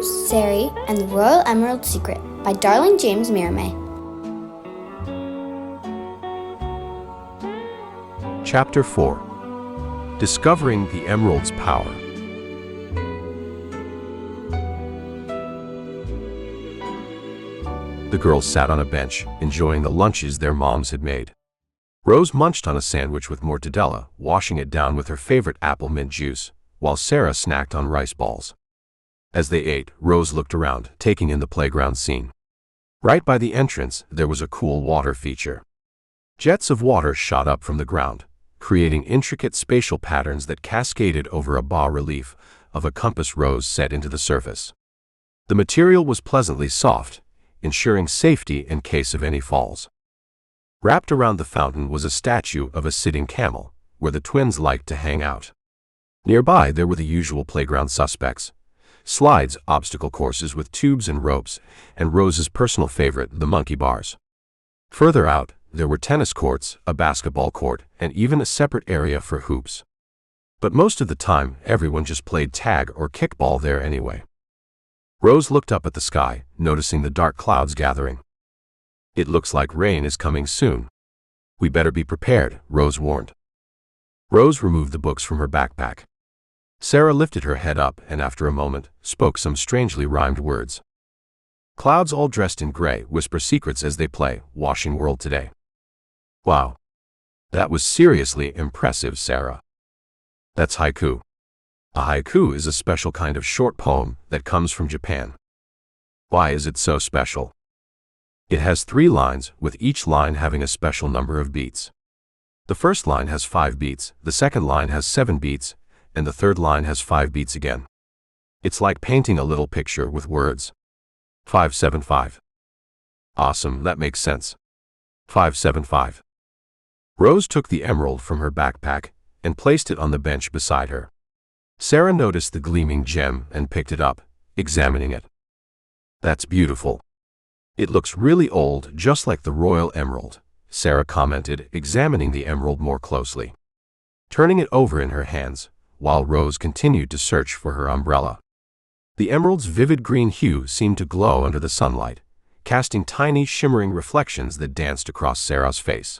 Rose Zary and the Royal Emerald Secret by Darling James Mirame. Chapter 4. Discovering the Emerald's Power. The girls sat on a bench, enjoying the lunches their moms had made. Rose munched on a sandwich with mortadella, washing it down with her favorite apple mint juice, while Sarah snacked on rice balls. As they ate, Rose looked around, taking in the playground scene. Right by the entrance, there was a cool water feature. Jets of water shot up from the ground, creating intricate spatial patterns that cascaded over a bas-relief of a compass rose set into the surface. The material was pleasantly soft, ensuring safety in case of any falls. Wrapped around the fountain was a statue of a sitting camel, where the twins liked to hang out. Nearby there were the usual playground suspects: slides, obstacle courses with tubes and ropes, and Rose's personal favorite, the monkey bars. Further out, there were tennis courts, a basketball court, and even a separate area for hoops. But most of the time, everyone just played tag or kickball there anyway. Rose looked up at the sky, noticing the dark clouds gathering. "It looks like rain is coming soon. We better be prepared," Rose warned. Rose removed the books from her backpack. Sarah lifted her head up and after a moment, spoke some strangely rhymed words. "Clouds all dressed in gray whisper secrets as they play, washing world today." Wow. That was seriously impressive, Sarah. That's haiku. A haiku is a special kind of short poem that comes from Japan. Why is it so special? It has 3 lines, with each line having a special number of beats. The first line has 5 beats, the second line has 7 beats, and the third line has 5 beats again. It's like painting a little picture with words. 575. Awesome, that makes sense. 575. Rose took the emerald from her backpack and placed it on the bench beside her. Sarah noticed the gleaming gem and picked it up, examining it. "That's beautiful. It looks really old, just like the royal emerald," Sarah commented, examining the emerald more closely. Turning it over in her hands, while Rose continued to search for her umbrella. The emerald's vivid green hue seemed to glow under the sunlight, casting tiny shimmering reflections that danced across Sarah's face.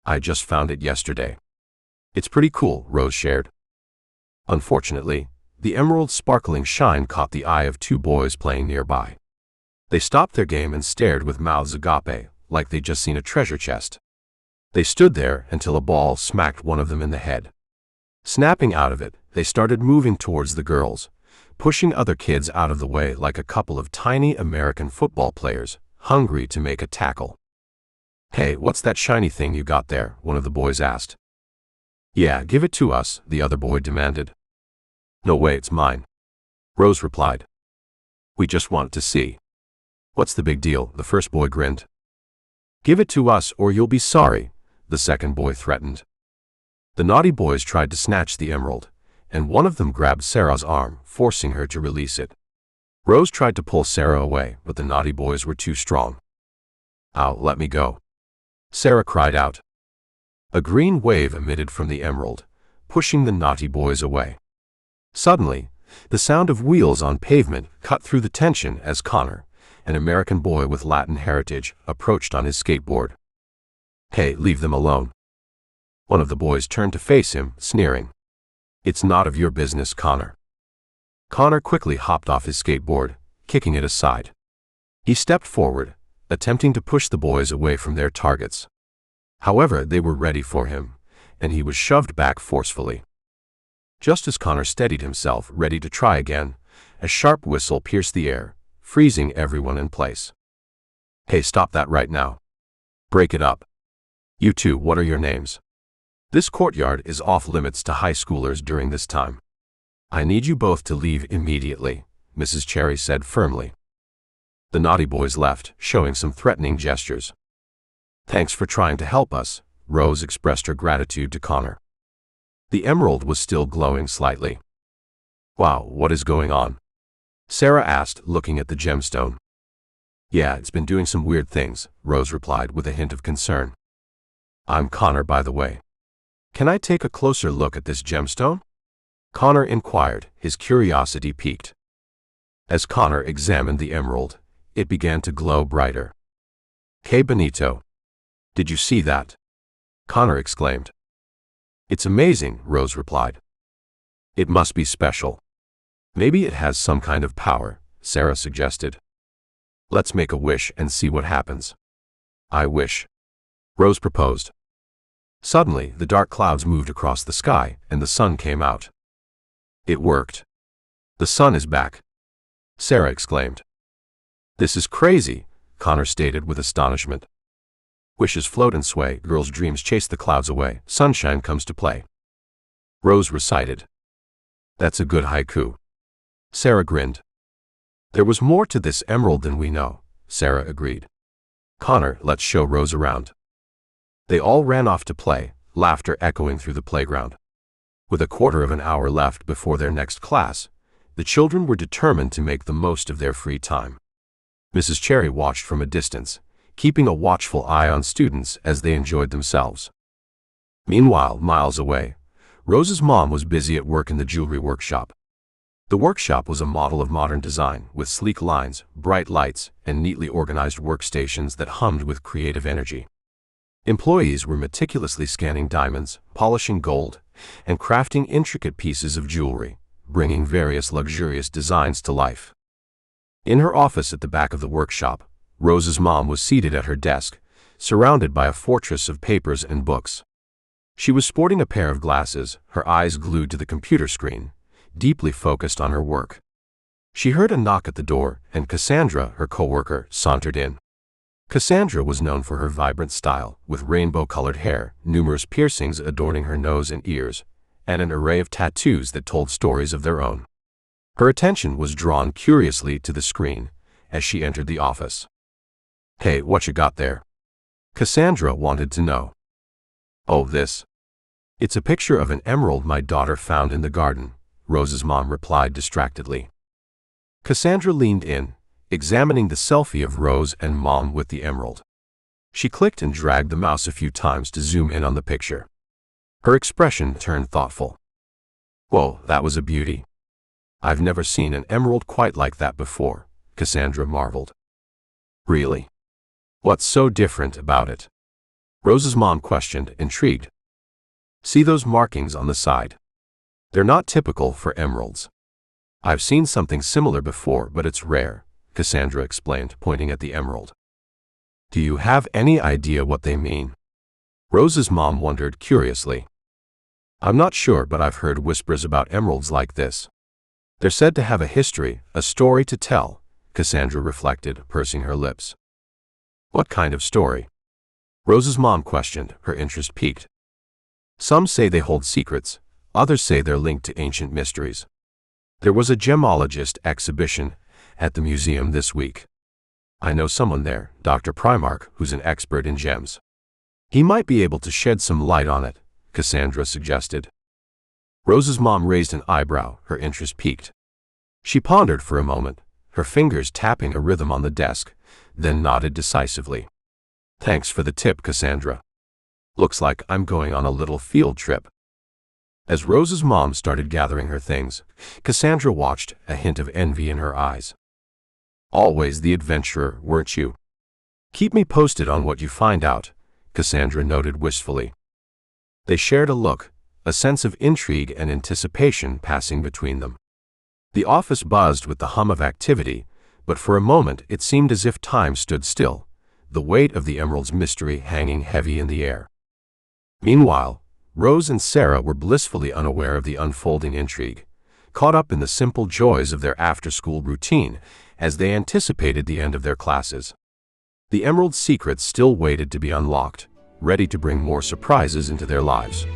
"I just found it yesterday. It's pretty cool," Rose shared. Unfortunately, the emerald's sparkling shine caught the eye of 2 boys playing nearby. They stopped their game and stared with mouths agape, like they'd just seen a treasure chest. They stood there until a ball smacked one of them in the head. Snapping out of it, they started moving towards the girls, pushing other kids out of the way like a couple of tiny American football players, hungry to make a tackle. "Hey, what's that shiny thing you got there?" one of the boys asked. "Yeah, give it to us," the other boy demanded. "No way, it's mine," Rose replied. "We just want to see." "What's the big deal?" the first boy grinned. "Give it to us or you'll be sorry," the second boy threatened. The naughty boys tried to snatch the emerald, and one of them grabbed Sarah's arm, forcing her to release it. Rose tried to pull Sarah away, but the naughty boys were too strong. "Ow, let me go," Sarah cried out. A green wave emitted from the emerald, pushing the naughty boys away. Suddenly, the sound of wheels on pavement cut through the tension as Conor, an American boy with Latin heritage, approached on his skateboard. "Hey, leave them alone." One of the boys turned to face him, sneering. "It's not of your business, Conor." Conor quickly hopped off his skateboard, kicking it aside. He stepped forward, attempting to push the boys away from their targets. However, they were ready for him, and he was shoved back forcefully. Just as Conor steadied himself, ready to try again, a sharp whistle pierced the air, freezing everyone in place. "Hey, stop that right now. Break it up. You two, what are your names? This courtyard is off limits to high schoolers during this time. I need you both to leave immediately," Mrs. Cherry said firmly. The naughty boys left, showing some threatening gestures. "Thanks for trying to help us," Rose expressed her gratitude to Conor. The emerald was still glowing slightly. "Wow, what is going on?" Sarah asked, looking at the gemstone. "Yeah, it's been doing some weird things," Rose replied with a hint of concern. "I'm Conor, by the way. Can I take a closer look at this gemstone?" Conor inquired, his curiosity piqued. As Conor examined the emerald, it began to glow brighter. "Que bonito. Did you see that?" Conor exclaimed. "It's amazing," Rose replied. "It must be special. Maybe it has some kind of power," Sarah suggested. "Let's make a wish and see what happens." "I wish," Rose proposed. Suddenly, the dark clouds moved across the sky, and the sun came out. "It worked. The sun is back," Sarah exclaimed. "This is crazy," Conor stated with astonishment. "Wishes float and sway, girls' dreams chase the clouds away, sunshine comes to play," Rose recited. "That's a good haiku." Sarah grinned. "There was more to this emerald than we know," Sarah agreed. "Conor, let's show Rose around." They all ran off to play, laughter echoing through the playground. With a quarter of an hour left before their next class, the children were determined to make the most of their free time. Mrs. Cherry watched from a distance, keeping a watchful eye on students as they enjoyed themselves. Meanwhile, miles away, Rose's mom was busy at work in the jewelry workshop. The workshop was a model of modern design, with sleek lines, bright lights, and neatly organized workstations that hummed with creative energy. Employees were meticulously scanning diamonds, polishing gold, and crafting intricate pieces of jewelry, bringing various luxurious designs to life. In her office at the back of the workshop, Rose's mom was seated at her desk, surrounded by a fortress of papers and books. She was sporting a pair of glasses, her eyes glued to the computer screen, deeply focused on her work. She heard a knock at the door, and Cassandra, her coworker, sauntered in. Cassandra was known for her vibrant style, with rainbow-colored hair, numerous piercings adorning her nose and ears, and an array of tattoos that told stories of their own. Her attention was drawn curiously to the screen as she entered the office. "Hey, what you got there?" Cassandra wanted to know. "Oh, this. It's a picture of an emerald my daughter found in the garden," Rose's mom replied distractedly. Cassandra leaned in, examining the selfie of Rose and mom with the emerald. She clicked and dragged the mouse a few times to zoom in on the picture. Her expression turned thoughtful. "Whoa, that was a beauty. I've never seen an emerald quite like that before," Cassandra marveled. "Really? What's so different about it?" Rose's mom questioned, intrigued. "See those markings on the side? They're not typical for emeralds. I've seen something similar before, but it's rare," Cassandra explained, pointing at the emerald. "Do you have any idea what they mean?" Rose's mom wondered curiously. "I'm not sure, but I've heard whispers about emeralds like this. They're said to have a history, a story to tell," Cassandra reflected, pursing her lips. "What kind of story?" Rose's mom questioned, her interest piqued. "Some say they hold secrets, others say they're linked to ancient mysteries. There was a gemologist exhibition at the museum this week. I know someone there, Dr. Primark, who's an expert in gems. He might be able to shed some light on it," Cassandra suggested. Rose's mom raised an eyebrow, her interest piqued. She pondered for a moment, her fingers tapping a rhythm on the desk, then nodded decisively. "Thanks for the tip, Cassandra. Looks like I'm going on a little field trip." As Rose's mom started gathering her things, Cassandra watched, a hint of envy in her eyes. "Always the adventurer, weren't you? Keep me posted on what you find out," Cassandra noted wistfully. They shared a look, a sense of intrigue and anticipation passing between them. The office buzzed with the hum of activity, but for a moment it seemed as if time stood still, the weight of the emerald's mystery hanging heavy in the air. Meanwhile, Rose and Sarah were blissfully unaware of the unfolding intrigue, caught up in the simple joys of their after-school routine as they anticipated the end of their classes. The emerald's secrets still waited to be unlocked, ready to bring more surprises into their lives.